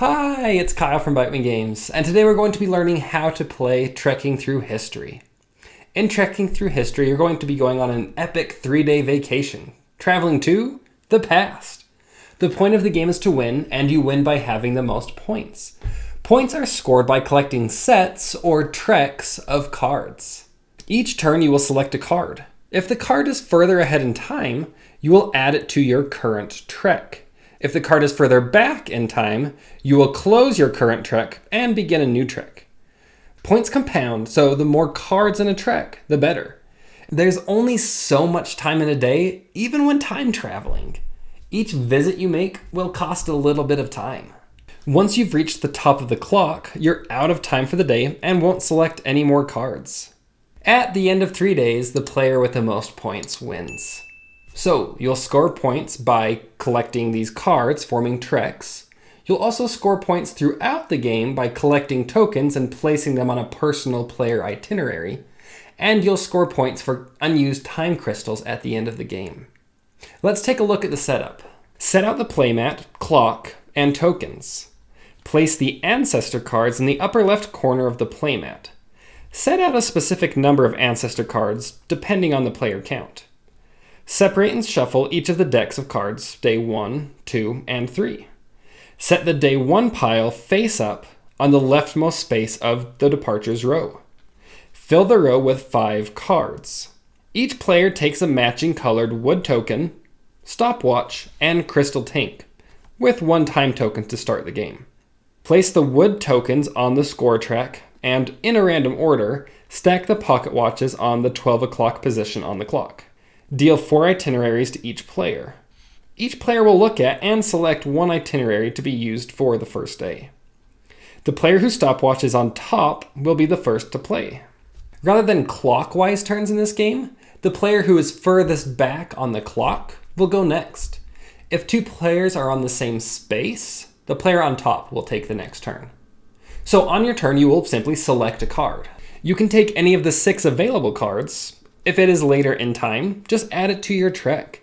Hi, it's Kyle from Bitewing Games, and today we're going to be learning how to play Trekking Through History. In Trekking Through History, you're going to be going on an epic 3-day vacation, traveling to the past. The point of the game is to win, and you win by having the most points. Points are scored by collecting sets or treks of cards. Each turn you will select a card. If the card is further ahead in time, you will add it to your current trek. If the card is further back in time, you will close your current trek and begin a new trek. Points compound, so the more cards in a trek, the better. There's only so much time in a day, even when time traveling. Each visit you make will cost a little bit of time. Once you've reached the top of the clock, you're out of time for the day and won't select any more cards. At the end of 3 days, the player with the most points wins. So you'll score points by collecting these cards, forming treks. You'll also score points throughout the game by collecting tokens and placing them on a personal player itinerary. And you'll score points for unused time crystals at the end of the game. Let's take a look at the setup. Set out the playmat, clock, and tokens. Place the Ancestor cards in the upper left corner of the playmat. Set out a specific number of Ancestor cards, depending on the player count. Separate and shuffle each of the decks of cards, day 1, 2, and 3. Set the day 1 pile face up on the leftmost space of the departures row. Fill the row with 5 cards. Each player takes a matching colored wood token, stopwatch, and crystal tank, with 1 time token to start the game. Place the wood tokens on the score track, and in a random order, stack the pocket watches on the 12 o'clock position on the clock. Deal 4 itineraries to each player. Each player will look at and select 1 itinerary to be used for the first day. The player whose stopwatch is on top will be the first to play. Rather than clockwise turns in this game, the player who is furthest back on the clock will go next. If 2 players are on the same space, the player on top will take the next turn. So on your turn, you will simply select a card. You can take any of the 6 available cards. If it is later in time, just add it to your trek.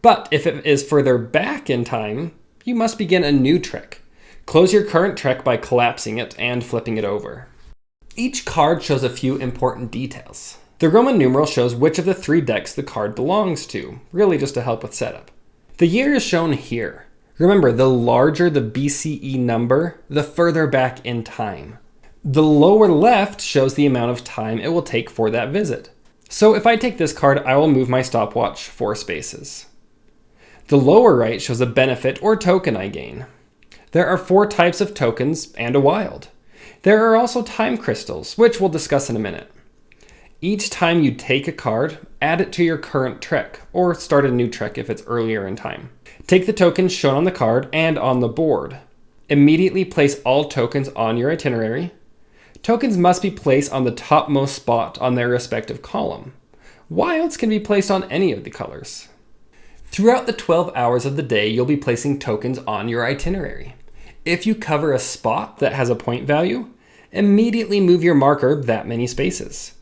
But if it is further back in time, you must begin a new trek. Close your current trek by collapsing it and flipping it over. Each card shows a few important details. The Roman numeral shows which of the 3 decks the card belongs to, really just to help with setup. The year is shown here. Remember, the larger the BCE number, the further back in time. The lower left shows the amount of time it will take for that visit. So if I take this card, I will move my stopwatch 4 spaces. The lower right shows a benefit or token I gain. There are 4 types of tokens and a wild. There are also time crystals, which we'll discuss in a minute. Each time you take a card, add it to your current trek, or start a new trek if it's earlier in time. Take the tokens shown on the card and on the board. Immediately place all tokens on your itinerary. Tokens must be placed on the topmost spot on their respective column. Wilds can be placed on any of the colors. Throughout the 12 hours of the day, you'll be placing tokens on your itinerary. If you cover a spot that has a point value, immediately move your marker that many spaces.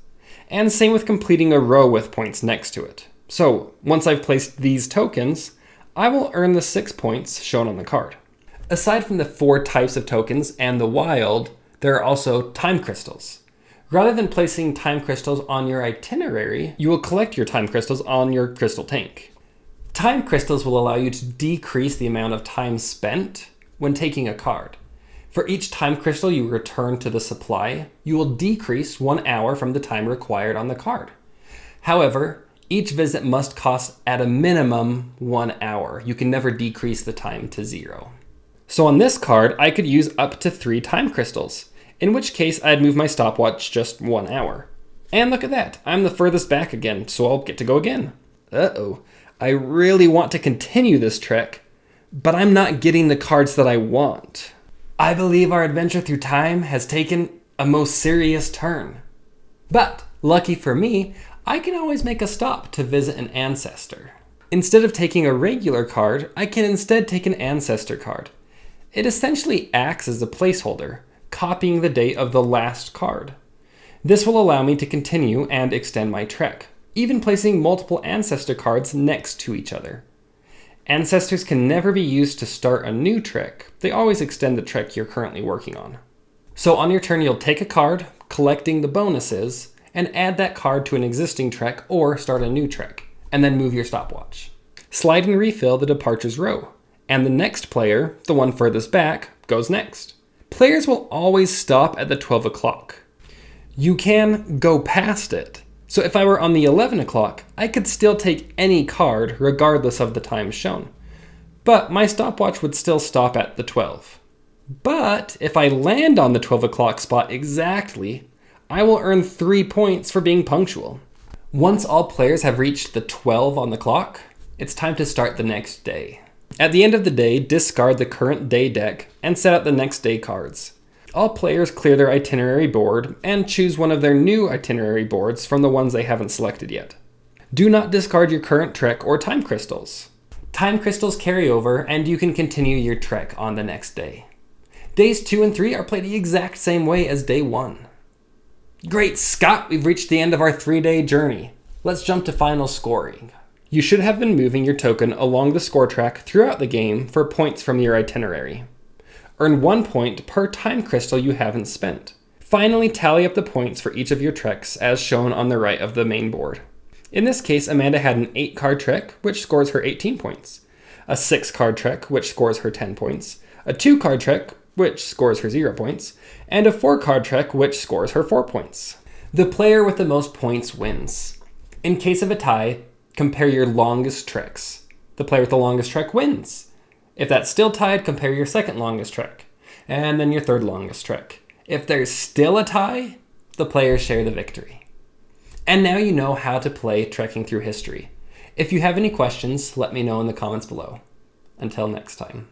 And same with completing a row with points next to it. So once I've placed these tokens, I will earn the 6 points shown on the card. Aside from the 4 types of tokens and the wild, there are also time crystals. Rather than placing time crystals on your itinerary, you will collect your time crystals on your crystal tank. Time crystals will allow you to decrease the amount of time spent when taking a card. For each time crystal you return to the supply, you will decrease 1 hour from the time required on the card. However, each visit must cost at a minimum 1 hour. You can never decrease the time to 0. So on this card, I could use up to 3 time crystals, in which case I'd move my stopwatch just 1 hour. And look at that, I'm the furthest back again, so I'll get to go again. Uh-oh, I really want to continue this trek, but I'm not getting the cards that I want. I believe our adventure through time has taken a most serious turn. But, lucky for me, I can always make a stop to visit an ancestor. Instead of taking a regular card, I can instead take an Ancestor card. It essentially acts as a placeholder, copying the date of the last card. This will allow me to continue and extend my trek, even placing multiple Ancestor cards next to each other. Ancestors can never be used to start a new trick. They always extend the trick you're currently working on. So on your turn, you'll take a card, collecting the bonuses, and add that card to an existing trick or start a new trick, and then move your stopwatch. Slide and refill the departures row, and the next player, the one furthest back, goes next. Players will always stop at the 12 o'clock. You can go past it. So if I were on the 11 o'clock, I could still take any card regardless of the time shown. But my stopwatch would still stop at the 12. But if I land on the 12 o'clock spot exactly, I will earn 3 points for being punctual. Once all players have reached the 12 on the clock, it's time to start the next day. At the end of the day, discard the current day deck and set out the next day cards. All players clear their itinerary board and choose one of their new itinerary boards from the ones they haven't selected yet. Do not discard your current trek or time crystals. Time crystals carry over and you can continue your trek on the next day. Days 2 and 3 are played the exact same way as day 1. Great Scott, we've reached the end of our 3-day journey. Let's jump to final scoring. You should have been moving your token along the score track throughout the game for points from your itinerary. Earn 1 point per time crystal you haven't spent. Finally, tally up the points for each of your treks as shown on the right of the main board. In this case, Amanda had an 8-card trek, which scores her 18 points, a 6-card trek, which scores her 10 points, a 2-card trek, which scores her 0 points, and a 4-card trek, which scores her 4 points. The player with the most points wins. In case of a tie, compare your longest treks. The player with the longest trek wins. If that's still tied, compare your second longest trek, and then your third longest trek. If there's still a tie, the players share the victory. And now you know how to play Trekking Through History. If you have any questions, let me know in the comments below. Until next time.